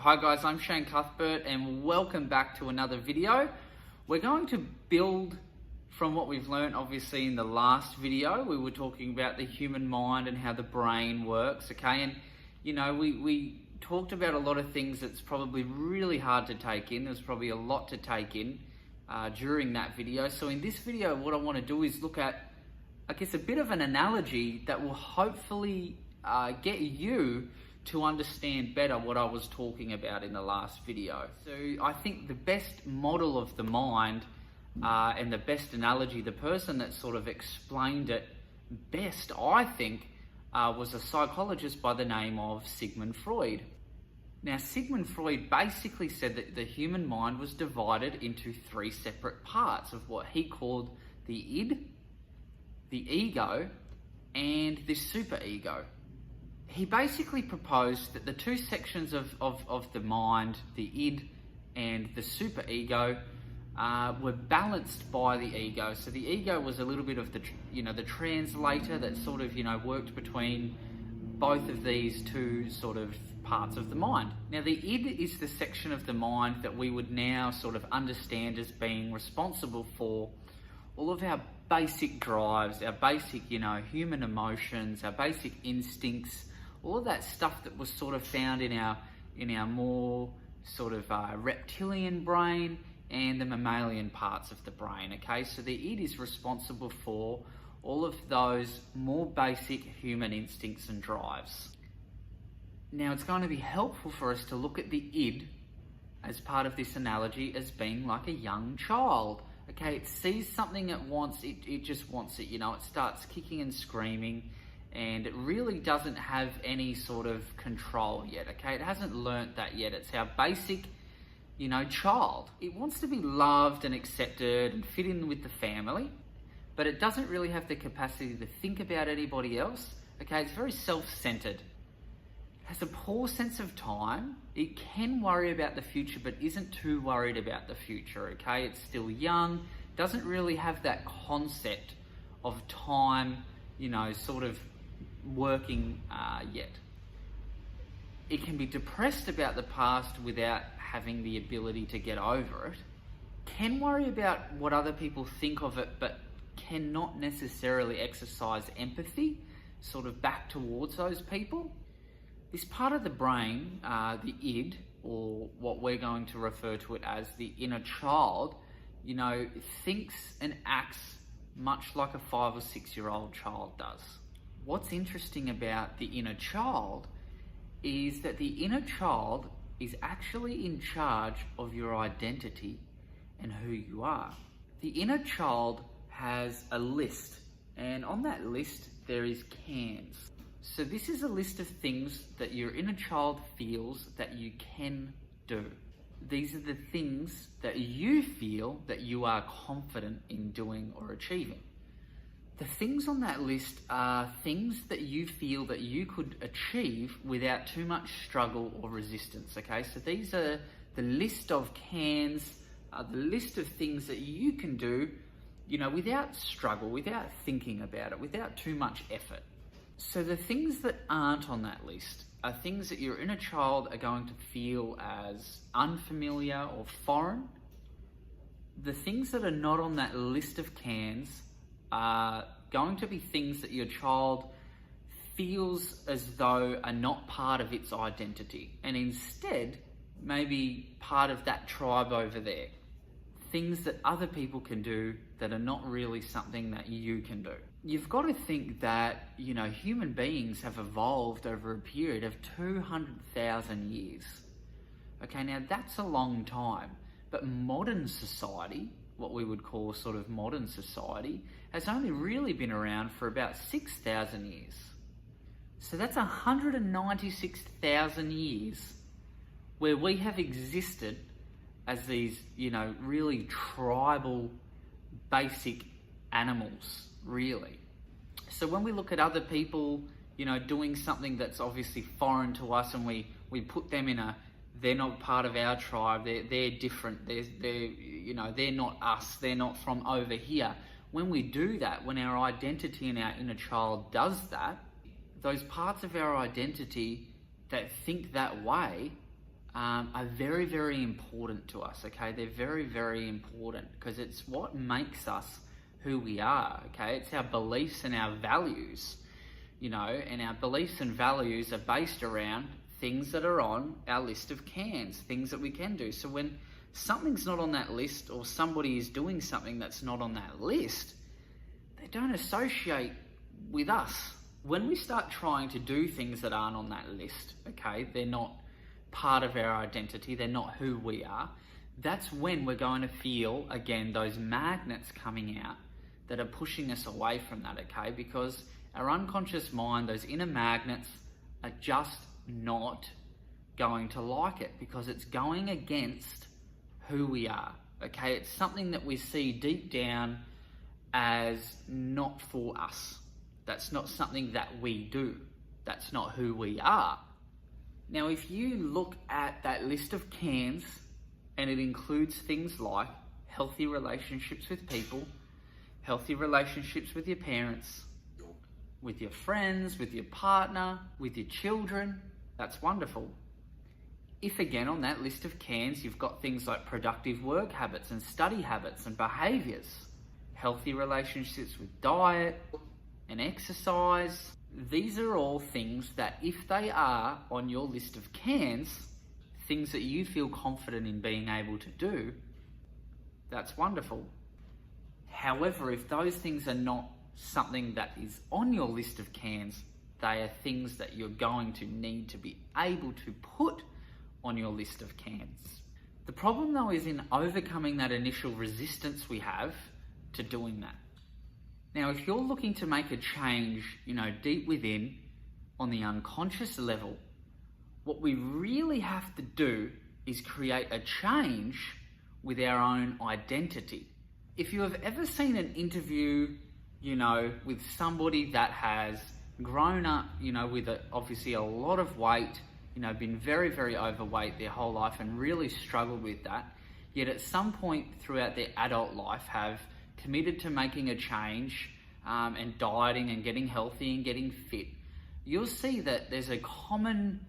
Hi guys, I'm Shane Cuthbert and welcome back to another video. We're going to build from what we've learned obviously in the last video. We were talking about the human mind and how the brain works, okay? And you know, we talked about a lot of things that's probably really hard to take in. There's probably a lot to take in during that video. So in this video, what I want to do is look at, I guess, a bit of an analogy that will hopefully get you to understand better what I was talking about in the last video. So I think the best model of the mind and the best analogy, the person that sort of explained it best, I think, was a psychologist by the name of Sigmund Freud. Now, Sigmund Freud basically said that the human mind was divided into three separate parts of what he called the id, the ego, and the superego. He basically proposed that the two sections of the mind, the id and the superego, were balanced by the ego. So the ego was a little bit of the translator that sort of, worked between both of these two sort of parts of the mind. Now the id is the section of the mind that we would now sort of understand as being responsible for all of our basic drives, our basic, human emotions, our basic instincts, all of that stuff that was sort of found in our more sort of reptilian brain and the mammalian parts of the brain, okay? So the id is responsible for all of those more basic human instincts and drives. Now it's going to be helpful for us to look at the id as part of this analogy as being like a young child, okay? It sees something it wants, it just wants it, it starts kicking and screaming, and it really doesn't have any sort of control yet, okay? It hasn't learnt that yet. It's our basic, child. It wants to be loved and accepted and fit in with the family, but it doesn't really have the capacity to think about anybody else, okay? It's very self-centered. It has a poor sense of time. It can worry about the future, but isn't too worried about the future, okay? It's still young, doesn't really have that concept of time, sort of working yet. It can be depressed about the past without having the ability to get over it. Can worry about what other people think of it, but cannot necessarily exercise empathy sort of back towards those people. This part of the brain, the id, or what we're going to refer to it as the inner child, thinks and acts much like a 5 or 6 year old child does. What's interesting about the inner child is that the inner child is actually in charge of your identity and who you are. The inner child has a list, and on that list there is cans. So this is a list of things that your inner child feels that you can do. These are the things that you feel that you are confident in doing or achieving. The things on that list are things that you feel that you could achieve without too much struggle or resistance, okay? So these are the list of cans, the list of things that you can do, without struggle, without thinking about it, without too much effort. So the things that aren't on that list are things that your inner child are going to feel as unfamiliar or foreign. The things that are not on that list of cans are going to be things that your child feels as though are not part of its identity, and instead maybe part of that tribe over there. Things that other people can do that are not really something that you can do. You've got to think that, human beings have evolved over a period of 200,000 years. Okay, now that's a long time, but modern society, what we would call sort of modern society, has only really been around for about 6,000 years. So that's 196,000 years where we have existed as these, really tribal, basic animals, really. So when we look at other people, doing something that's obviously foreign to us, and we put them in they're not part of our tribe, they're different, they're not us, they're not from over here. When we do that, when our identity and our inner child does that, those parts of our identity that think that way are very, very important to us, okay? They're very, very important because it's what makes us who we are, okay? It's our beliefs and our values, you know, and our beliefs and values are based around things that are on our list of cans, things that we can do. So when something's not on that list or somebody is doing something that's not on that list, they don't associate with us. When we start trying to do things that aren't on that list, okay, they're not part of our identity, they're not who we are, that's when we're going to feel, again, those magnets coming out that are pushing us away from that, okay? Because our unconscious mind, those inner magnets, are just not going to like it because it's going against who we are, okay? It's something that we see deep down as not for us. That's not something that we do. That's not who we are. Now, if you look at that list of cans, and it includes things like healthy relationships with people, healthy relationships with your parents, with your friends, with your partner, with your children, that's wonderful. If again on that list of cans you've got things like productive work habits and study habits and behaviours, healthy relationships with diet and exercise, these are all things that if they are on your list of cans, things that you feel confident in being able to do, that's wonderful. However, if those things are not something that is on your list of cans, they are things that you're going to need to be able to put on your list of cans. The problem though is in overcoming that initial resistance we have to doing that. Now, if you're looking to make a change, you know, deep within on the unconscious level, what we really have to do is create a change with our own identity. If you have ever seen an interview, you know, with somebody that has grown up, you know, with obviously a lot of weight, you know, been very, very overweight their whole life and really struggled with that, yet at some point throughout their adult life have committed to making a change and dieting and getting healthy and getting fit, you'll see that there's a common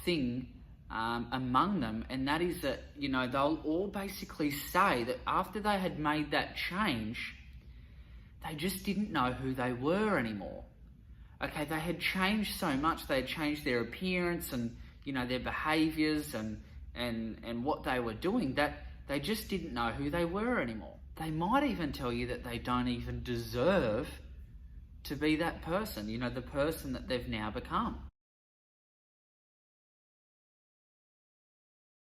thing among them, and that is that, you know, they'll all basically say that after they had made that change, they just didn't know who they were anymore. Okay, they had changed so much, they had changed their appearance and, you know, their behaviours and what they were doing, that they just didn't know who they were anymore. They might even tell you that they don't even deserve to be that person, you know, the person that they've now become.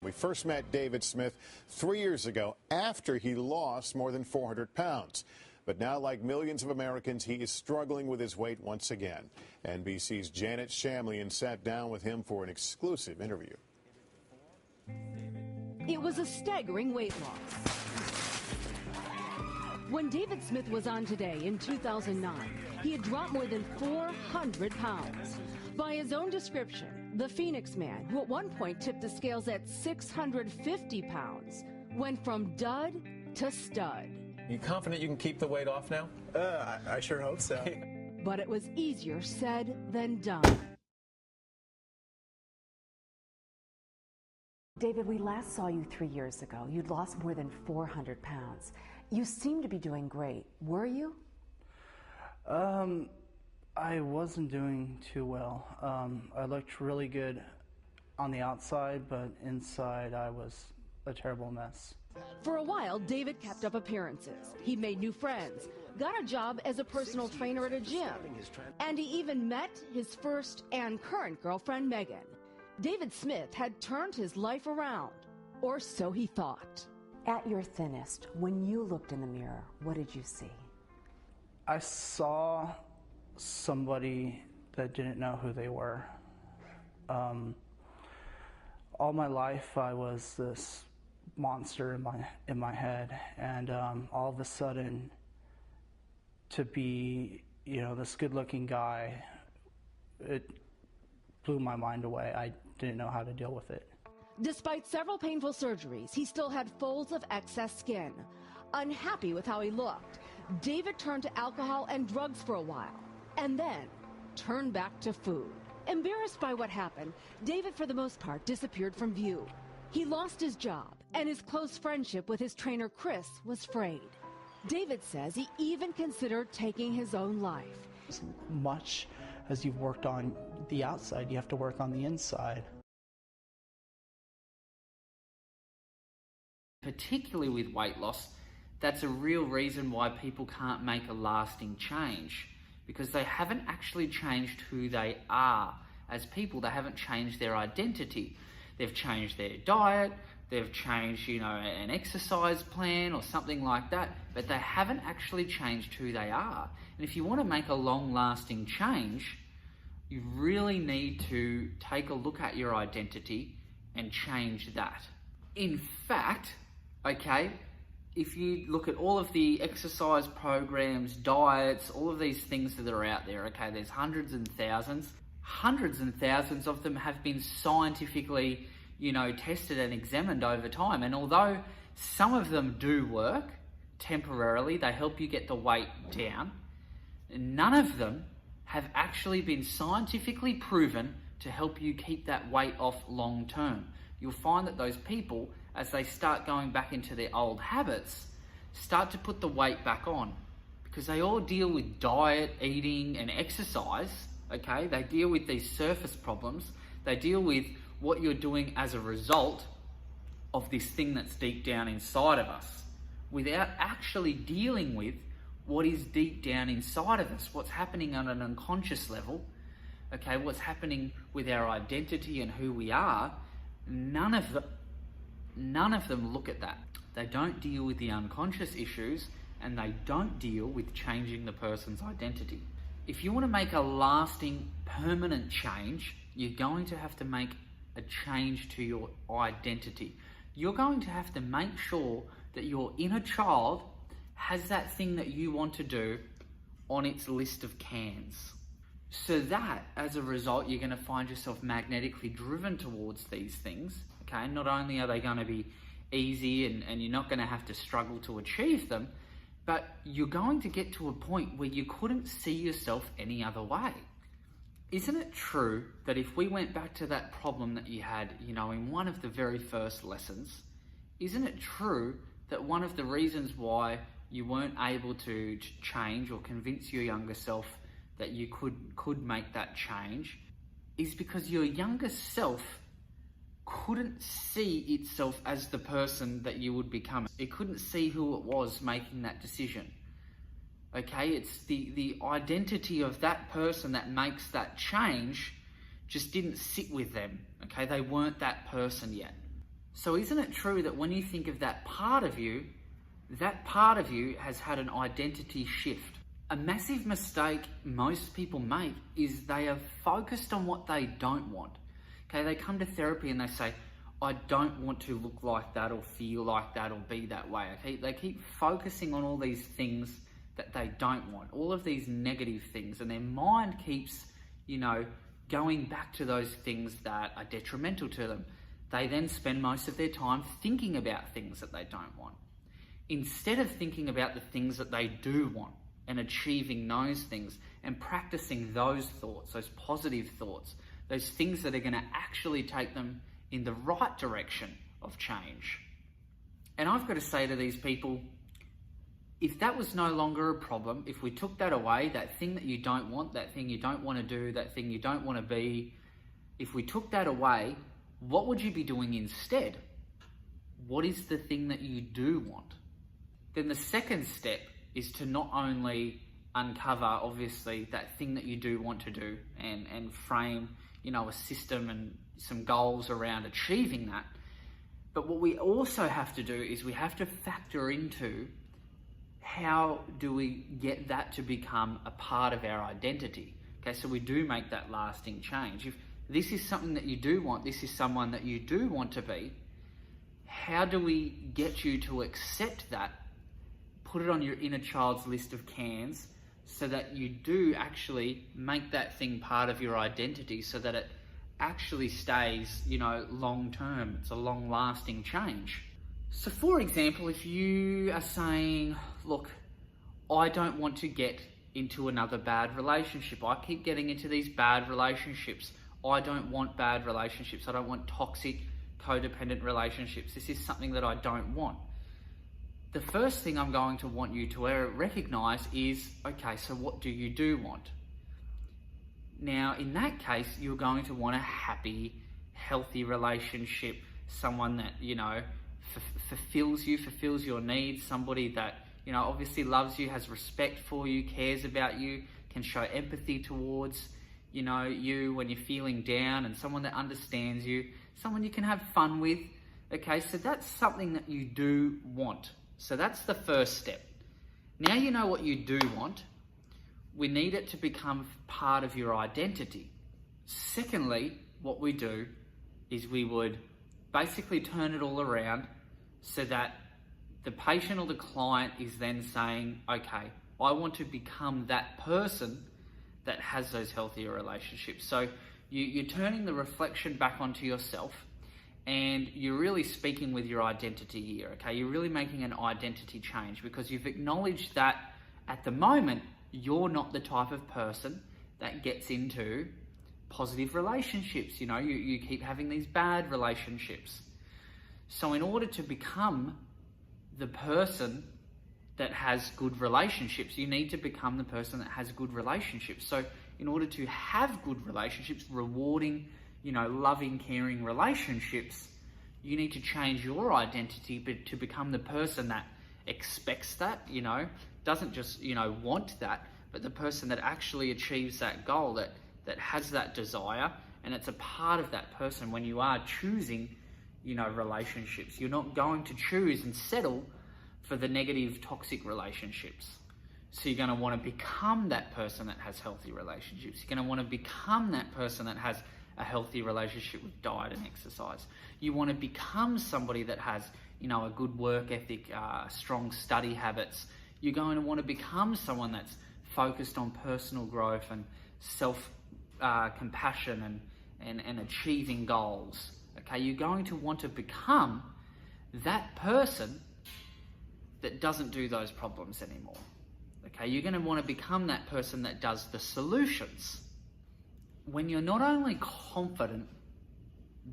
We first met David Smith 3 years ago after he lost more than 400 pounds. But now, like millions of Americans, he is struggling with his weight once again. NBC's Janet Shamlian sat down with him for an exclusive interview. It was a staggering weight loss. When David Smith was on Today in 2009, he had dropped more than 400 pounds. By his own description, the Phoenix man, who at one point tipped the scales at 650 pounds, went from dud to stud. You confident you can keep the weight off now? I sure hope so. But it was easier said than done. David, we last saw you 3 years ago. You'd lost more than 400 pounds. You seem to be doing great. Were you? I wasn't doing too well. I looked really good on the outside, but inside I was a terrible mess. For a while, David kept up appearances. He made new friends, got a job as a personal trainer at a gym, and he even met his first and current girlfriend, Megan. David Smith had turned his life around, or so he thought. At your thinnest, when you looked in the mirror, what did you see? I saw somebody that didn't know who they were. All my life I was this monster in my head, and all of a sudden to be, you know, this good-looking guy, it blew my mind away. I didn't know how to deal with it. Despite several painful surgeries, he still had folds of excess skin. Unhappy with how he looked, David turned to alcohol and drugs for a while, and then turned back to food. Embarrassed by what happened, David, for the most part, disappeared from view. He lost his job, and his close friendship with his trainer, Chris, was frayed. David says he even considered taking his own life. As much as you've worked on the outside, you have to work on the inside. Particularly with weight loss, that's a real reason why people can't make a lasting change, because they haven't actually changed who they are as people. They haven't changed their identity. They've changed their diet, they've changed, an exercise plan or something like that, but they haven't actually changed who they are. And if you want to make a long-lasting change, you really need to take a look at your identity and change that. In fact, if you look at all of the exercise programs, diets, all of these things that are out there, there's hundreds and thousands of them have been scientifically, tested and examined over time. And although some of them do work temporarily, they help you get the weight down, none of them have actually been scientifically proven to help you keep that weight off long term. You'll find that those people, as they start going back into their old habits, start to put the weight back on, because they all deal with diet, eating, and exercise. They deal with these surface problems. They deal with what you're doing as a result of this thing that's deep down inside of us, without actually dealing with what is deep down inside of us, what's happening on an unconscious level, what's happening with our identity and who we are. None of them look at that. They don't deal with the unconscious issues, and they don't deal with changing the person's identity. If you want to make a lasting, permanent change, you're going to have to make a change to your identity. You're going to have to make sure that your inner child has that thing that you want to do on its list of cans. So that, as a result, you're going to find yourself magnetically driven towards these things. Not only are they going to be easy and you're not going to have to struggle to achieve them, but you're going to get to a point where you couldn't see yourself any other way. Isn't it true that if we went back to that problem that you had, in one of the very first lessons, isn't it true that one of the reasons why you weren't able to change or convince your younger self that you could make that change is because your younger self couldn't see itself as the person that you would become. It couldn't see who it was making that decision. It's the identity of that person that makes that change just didn't sit with them. They weren't that person yet. So isn't it true that when you think of that part of you has had an identity shift? A massive mistake most people make is they are focused on what they don't want. They come to therapy and they say, I don't want to look like that or feel like that or be that way. They keep focusing on all these things that they don't want, all of these negative things, and their mind keeps, going back to those things that are detrimental to them. They then spend most of their time thinking about things that they don't want, instead of thinking about the things that they do want and achieving those things and practicing those thoughts, those positive thoughts, those things that are going to actually take them in the right direction of change. And I've got to say to these people, if that was no longer a problem, if we took that away, that thing that you don't want, that thing you don't want to do, that thing you don't want to be, if we took that away, what would you be doing instead? What is the thing that you do want? Then the second step is to not only uncover, obviously, that thing that you do want to do and frame, a system and some goals around achieving that. But what we also have to do is we have to factor into how do we get that to become a part of our identity. So we do make that lasting change. If this is something that you do want, this is someone that you do want to be, how do we get you to accept that, put it on your inner child's list of cans, so that you do actually make that thing part of your identity, so that it actually stays, long term. It's a long lasting change. So for example, if you are saying, look, I don't want to get into another bad relationship. I keep getting into these bad relationships. I don't want bad relationships. I don't want toxic, codependent relationships. This is something that I don't want. The first thing I'm going to want you to recognize is, okay, so what do you want? Now, in that case, you're going to want a happy, healthy relationship, someone that, fulfills you, fulfills your needs, somebody that, obviously loves you, has respect for you, cares about you, can show empathy towards, you when you're feeling down, and someone that understands you, someone you can have fun with. Okay, so that's something that you do want. So that's the first step. Now you know what you do want. We need it to become part of your identity. Secondly, what we do is we would basically turn it all around so that the patient or the client is then saying, okay, I want to become that person that has those healthier relationships. So you're turning the reflection back onto yourself, and you're really speaking with your identity here, okay? You're really making an identity change because you've acknowledged that at the moment, you're not the type of person that gets into positive relationships. You keep having these bad relationships. So in order to become the person that has good relationships, you need to become the person that has good relationships. So in order to have good relationships, rewarding, loving, caring relationships, you need to change your identity to become the person that expects that, doesn't just, want that, but the person that actually achieves that goal, that has that desire, and it's a part of that person when you are choosing, relationships. You're not going to choose and settle for the negative, toxic relationships. So you're going to want to become that person that has healthy relationships. You're going to want to become that person that has a healthy relationship with diet and exercise. You want to become somebody that has, a good work ethic, strong study habits. You're going to want to become someone that's focused on personal growth and self-compassion and achieving goals. Okay, you're going to want to become that person that doesn't do those problems anymore. Okay, you're going to want to become that person that does the solutions. When you're not only confident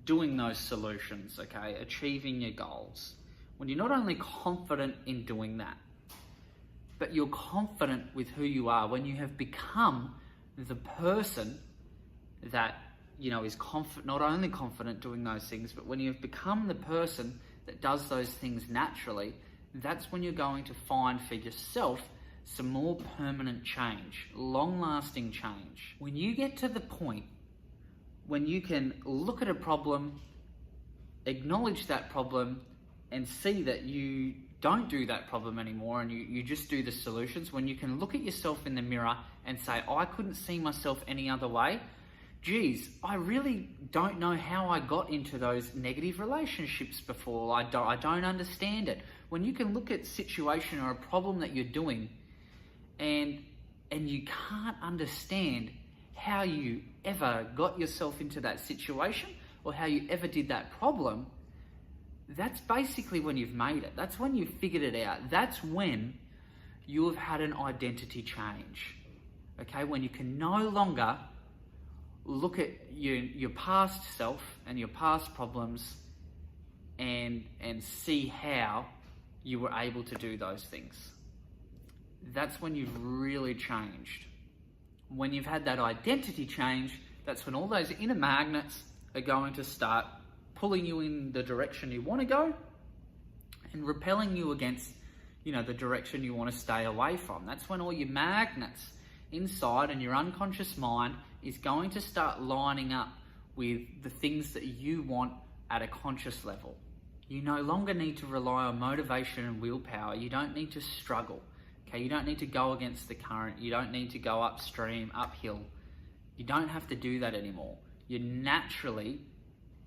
doing those solutions, okay, achieving your goals, when you're not only confident in doing that, but you're confident with who you are, when you have become the person that, is not only confident doing those things, but when you've become the person that does those things naturally, that's when you're going to find for yourself some more permanent change, long-lasting change. When you get to the point when you can look at a problem, acknowledge that problem, and see that you don't do that problem anymore and you just do the solutions, when you can look at yourself in the mirror and say, I couldn't see myself any other way, geez, I really don't know how I got into those negative relationships before. I don't understand it. When you can look at a situation or a problem that you're doing and you can't understand how you ever got yourself into that situation or how you ever did that problem, that's basically when you've made it. That's when you've figured it out. That's when you have had an identity change. Okay, when you can no longer look at your past self and your past problems and see how you were able to do those things. That's when you've really changed. When you've had that identity change, that's when all those inner magnets are going to start pulling you in the direction you want to go and repelling you against, the direction you want to stay away from. That's when all your magnets inside and your unconscious mind is going to start lining up with the things that you want at a conscious level. You no longer need to rely on motivation and willpower. You don't need to struggle. Okay, you don't need to go against the current. You don't need to go upstream, uphill. You don't have to do that anymore. You're naturally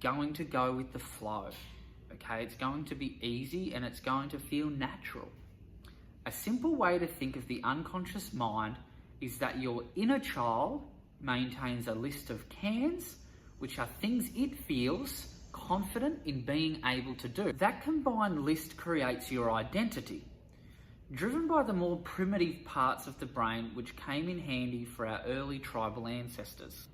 going to go with the flow. Okay, it's going to be easy and it's going to feel natural. A simple way to think of the unconscious mind is that your inner child maintains a list of cans, which are things it feels confident in being able to do. That combined list creates your identity. driven by the more primitive parts of the brain which came in handy for our early tribal ancestors.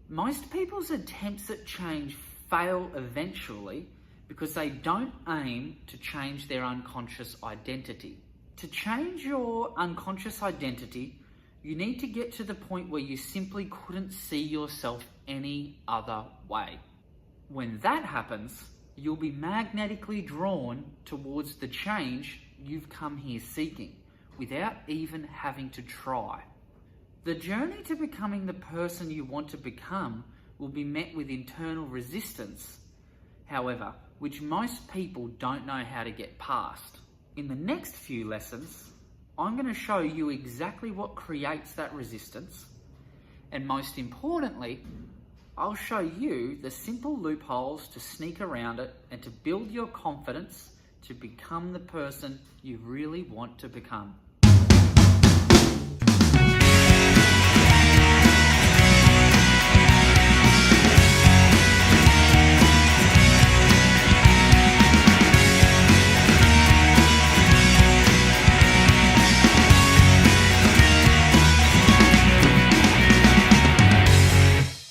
Most people's attempts at change fail eventually because they don't aim to change their unconscious identity. To change your unconscious identity, you need to get to the point where you simply couldn't see yourself any other way. When that happens, you'll be magnetically drawn towards the change you've come here seeking, without even having to try. The journey to becoming the person you want to become will be met with internal resistance, however, which most people don't know how to get past. In the next few lessons, I'm going to show you exactly what creates that resistance, and most importantly, I'll show you the simple loopholes to sneak around it and to build your confidence to become the person you really want to become.